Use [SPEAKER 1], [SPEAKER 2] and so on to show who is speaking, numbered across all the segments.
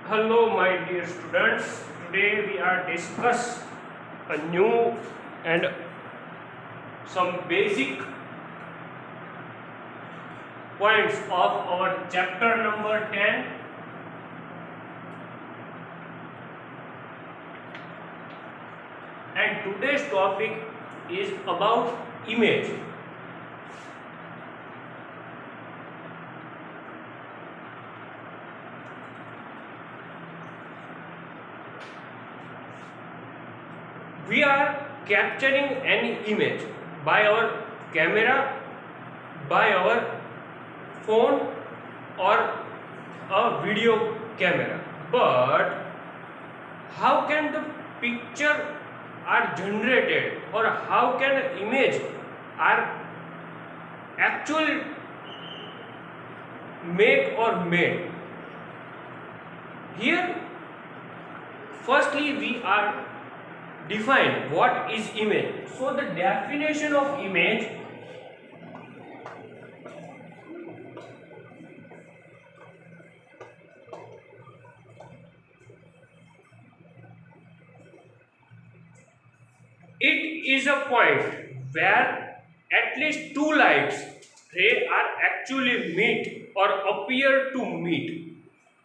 [SPEAKER 1] Hello, my dear students. Today we are discuss a new and some basic points of our chapter number 10, and today's topic is about image. We are capturing any image by our camera, by our phone, or a video camera. But how can the picture are generated, or how can image are actually make or made? Here, firstly, we are define what is image. So the definition of image: it is a point where at least two lights ray are actually meet or appear to meet.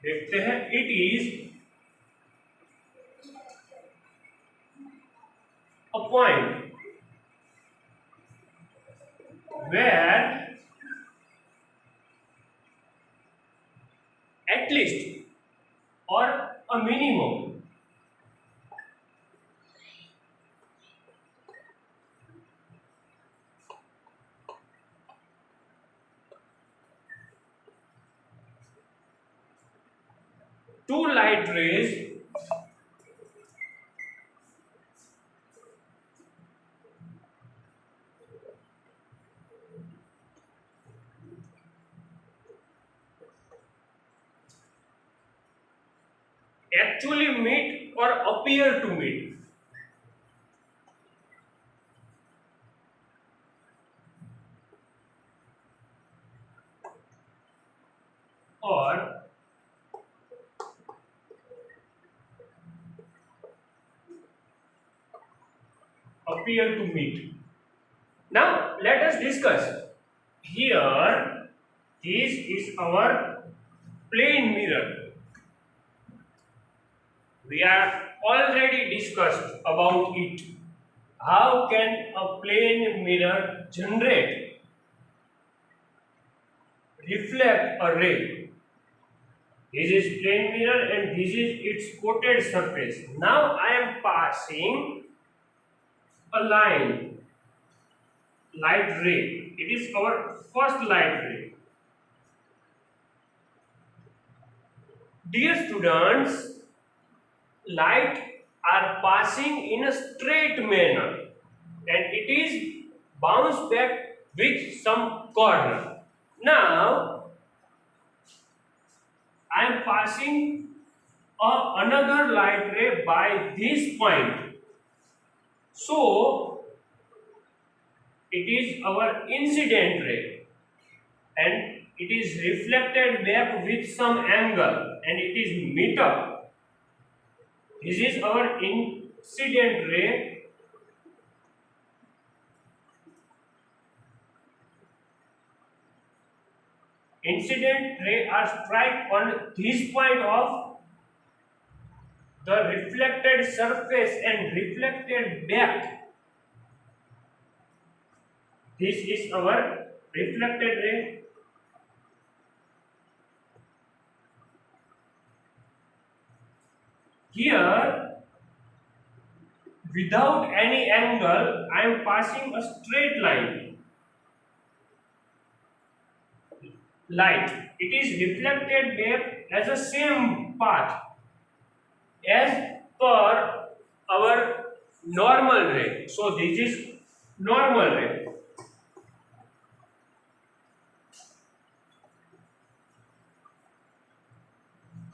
[SPEAKER 1] देखते हैं, it is a point where at least or a minimum two light rays actually meet or appear to meet. Or appear to meet. Now let us discuss. Here, this is our plane mirror. We are already discussed about it. How can a plane mirror generate, reflect a ray? This is plane mirror and this is its coated surface. Now I am passing a line, light ray. It is our first light ray. Dear students, light are passing in a straight manner and it is bounced back with some corner. Now I am passing another light ray by this point. So it is our incident ray and it is reflected back with some angle and it is meet up. This is our incident ray. Incident ray are strike on this point of the reflected surface and reflected back. This is our reflected ray. Here, without any angle, I am passing a straight line. Light. It is reflected back as the same path as per our normal ray. So this is normal ray.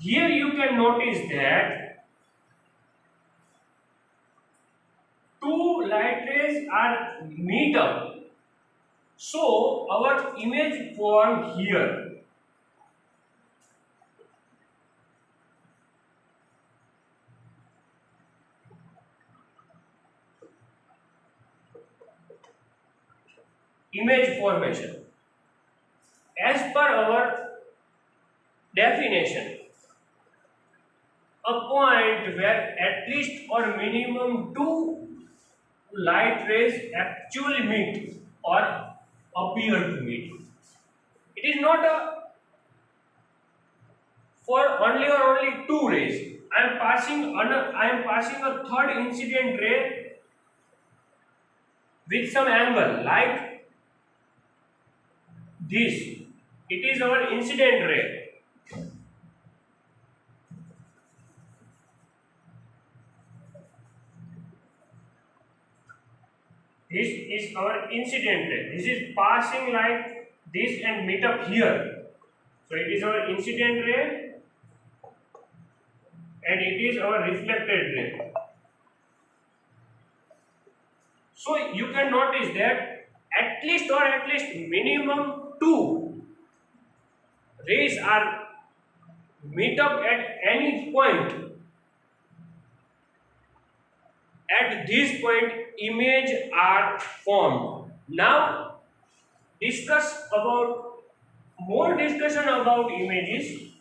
[SPEAKER 1] Here you can notice that two light rays are meet up. So our image formed here. image formation. As per our definition, a point where at least or minimum two light rays actually meet or appear to meet. It is not a for only two rays. I am passing a third incident ray with some angle like this. It is our incident ray. This is our incident ray. This is passing like this and meet up here. So it is our incident ray and it is our reflected ray. So you can notice that at least minimum two rays are meet up at any point. At this point, image are formed. Now more discussion about images.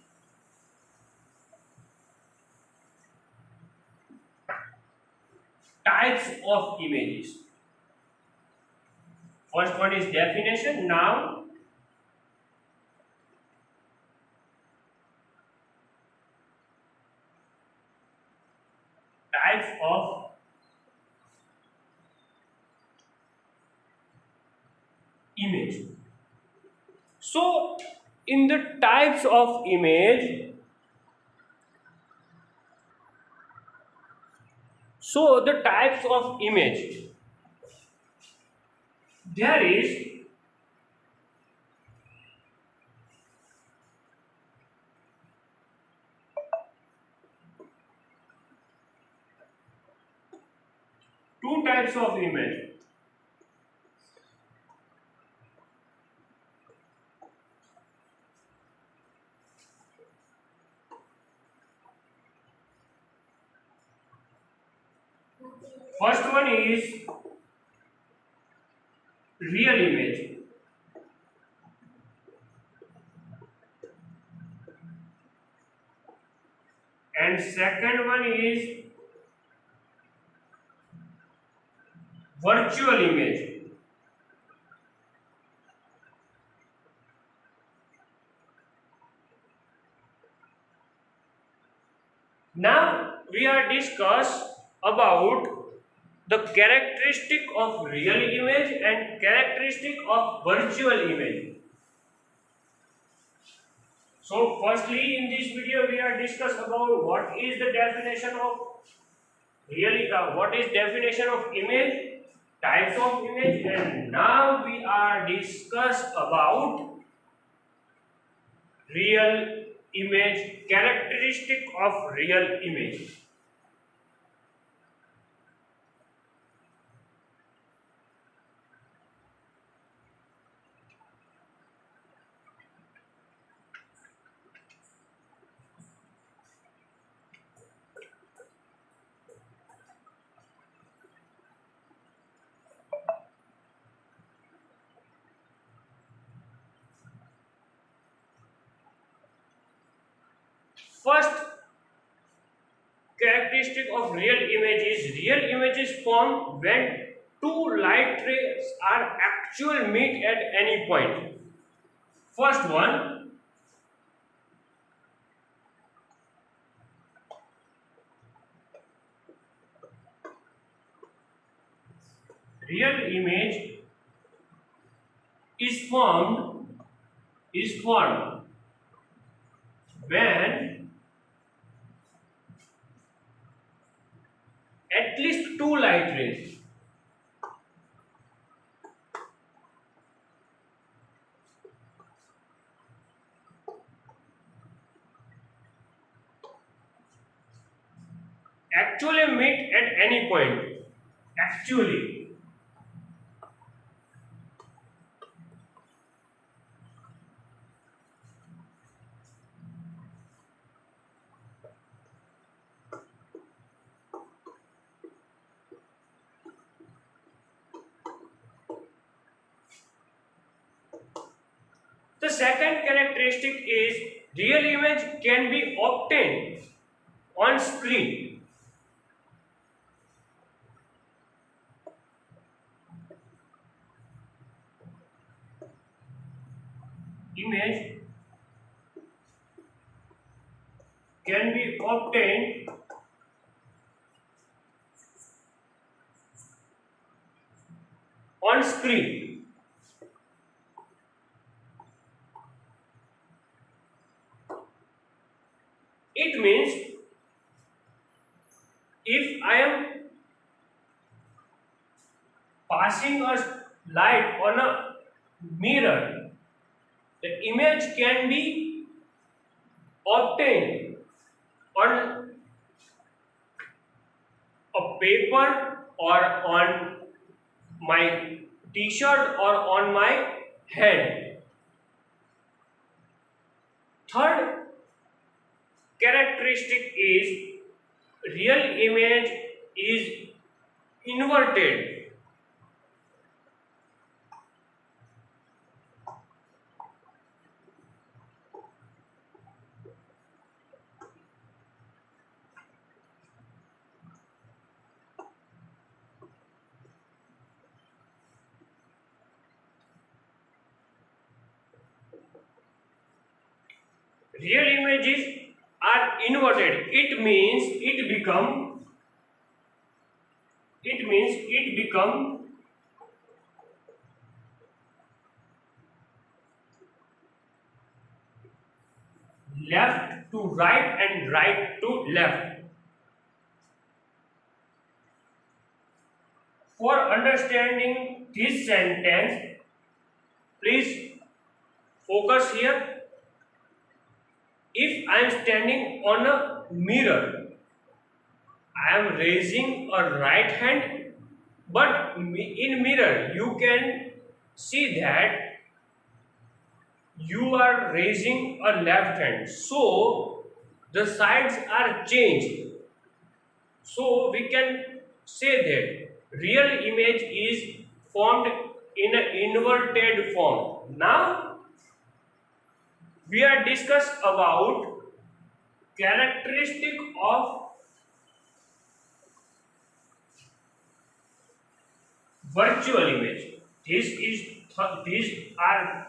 [SPEAKER 1] Types of images. First one is definition. Now types of image. So in the types of image, there is two types of image. First one is real image. And second one is virtual image. Now we are discuss about the characteristic of real image and characteristic of virtual image. So firstly in this video we are discuss about what is the definition of what is definition of image, types of image, and now we are discuss about real image, characteristic of real image. First characteristic of real image is real images form when two light rays are actual meet at any point. First one, real image is formed when at least two light rays actually meet at any point. Actually. second characteristic is real image can be obtained on screen. Image can be obtained on screen. It means if I am passing a light on a mirror, the image can be obtained on a paper or on my t-shirt or on my head. Third characteristic is real image is inverted. Real images are inverted. It means it become left to right and right to left. For understanding this sentence, please focus here. If I am standing on a mirror, I am raising a right hand, but in mirror you can see that you are raising a left hand. So the sides are changed. So we can say that real image is formed in an inverted form. Now we are discuss about characteristic of virtual image. These are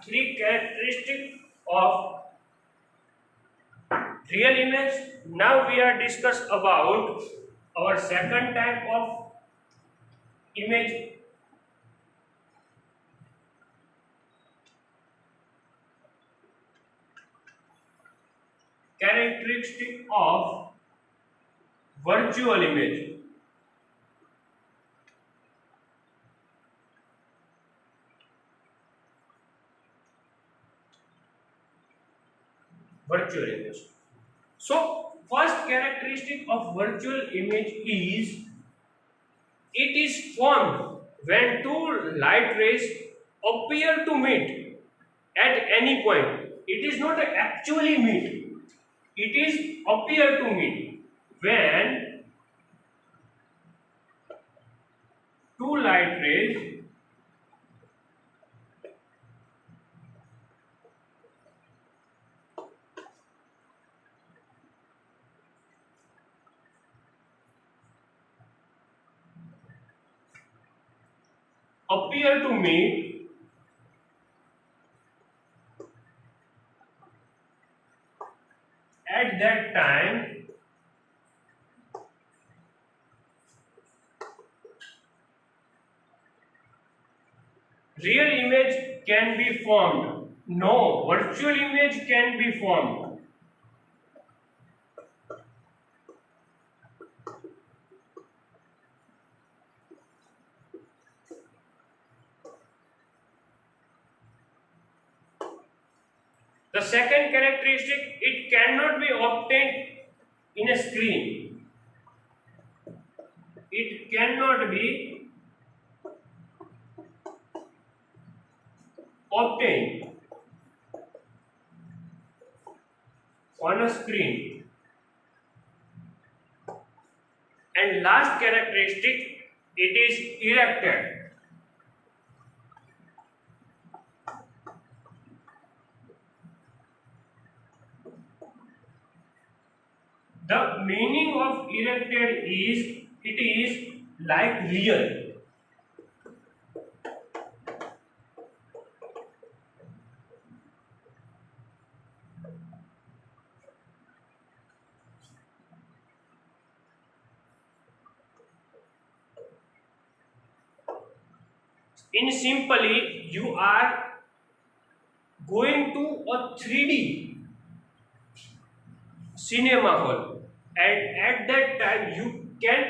[SPEAKER 1] three characteristics of real image. Now we are discuss about our second type of image. Characteristic of virtual image. Virtual image. So first characteristic of virtual image is it is formed when two light rays appear to meet at any point. It is not actually meet. It is appear to meet when two light rays appear to meet at that time. Real image can be formed. No, virtual image can be formed. The second characteristic, it cannot be obtained in a screen. It cannot be obtained on a screen. And last characteristic, it is erected. The meaning of erected is it is like real. In simply, you are going to a 3D cinema hall, and at that time you can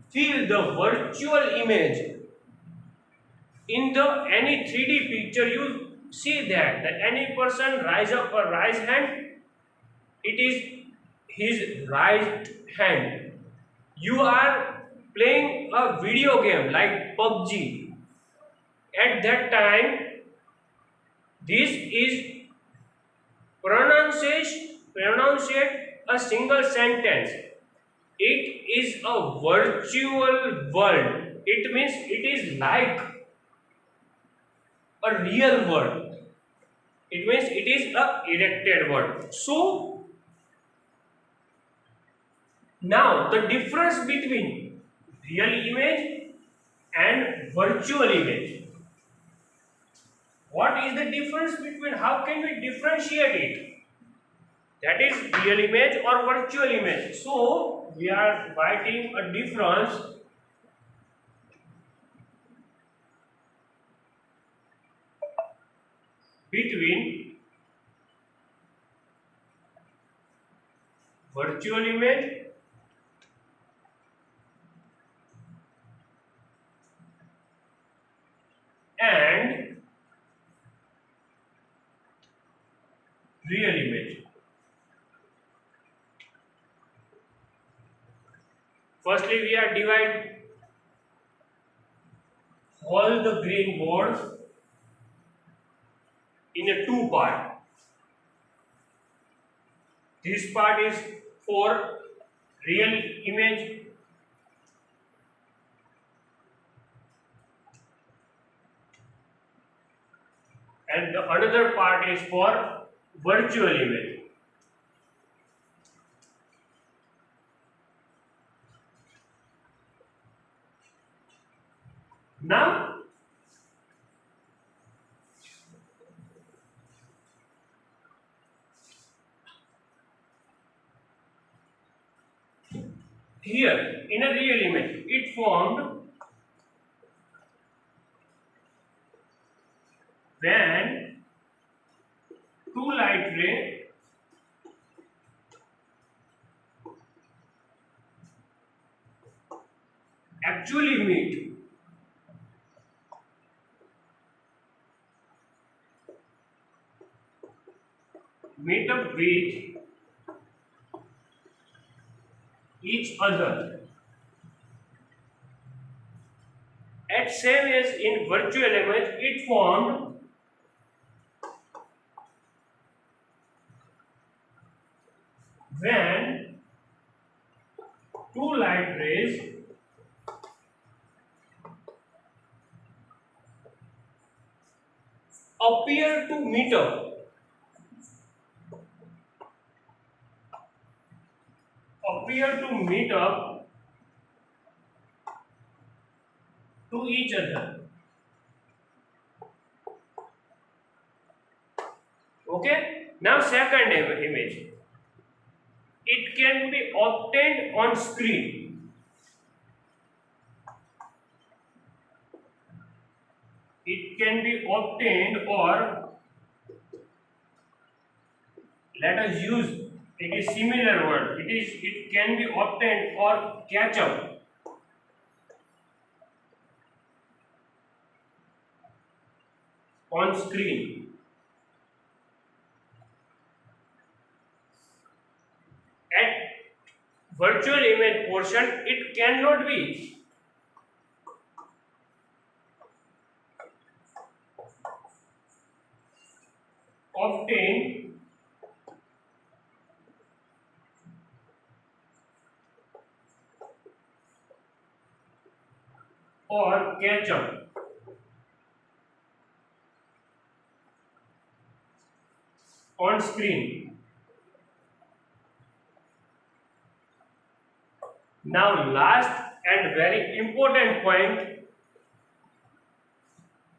[SPEAKER 1] feel the virtual image in the any 3D picture. You see that any person rise up or rise hand, it is his right hand. You are playing a video game like PUBG. At that time, this is pronunciate a single sentence. It is a virtual world. It means it is like a real world. It means it is a erected world. So now the difference between real image and virtual image. What is the difference between, how can we differentiate it? That is real image or virtual image. So we are writing a difference between virtual image and real image. Firstly, we are divide all the green boards in a two part. This part is for real image and the another part is for virtual image. Now here in a real image it formed when two light ray actually meet up with each other. At same as in virtual image, it formed when two light rays appear to meet up. Appear to meet up to each other. Okay. Now second image. It can be obtained on screen. It can be obtained, or let us use it is similar word. It can be obtained or catch up on screen. At virtual image portion, it cannot be obtained or catch up on screen. Now last and very important point,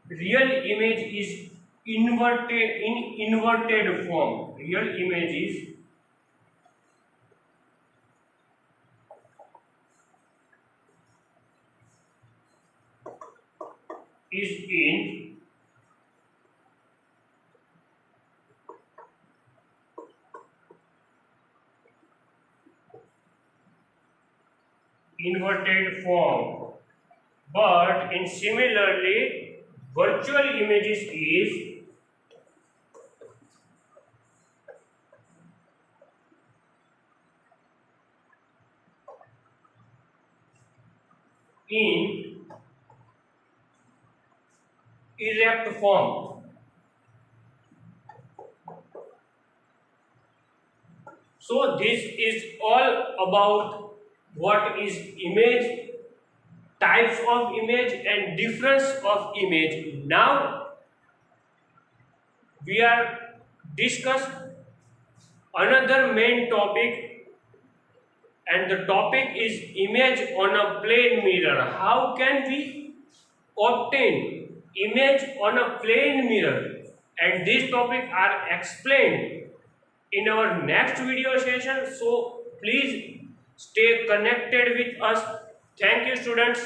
[SPEAKER 1] real image is inverted form. Real image is in inverted form, but in similarly virtual images is in erect form. So this is all about what is image, types of image and difference of image. Now we are discuss another main topic, and the topic is image on a plane mirror. How can we obtain image on a plane mirror? And these topics are explained in our next video session, so please stay connected with us. Thank you, students.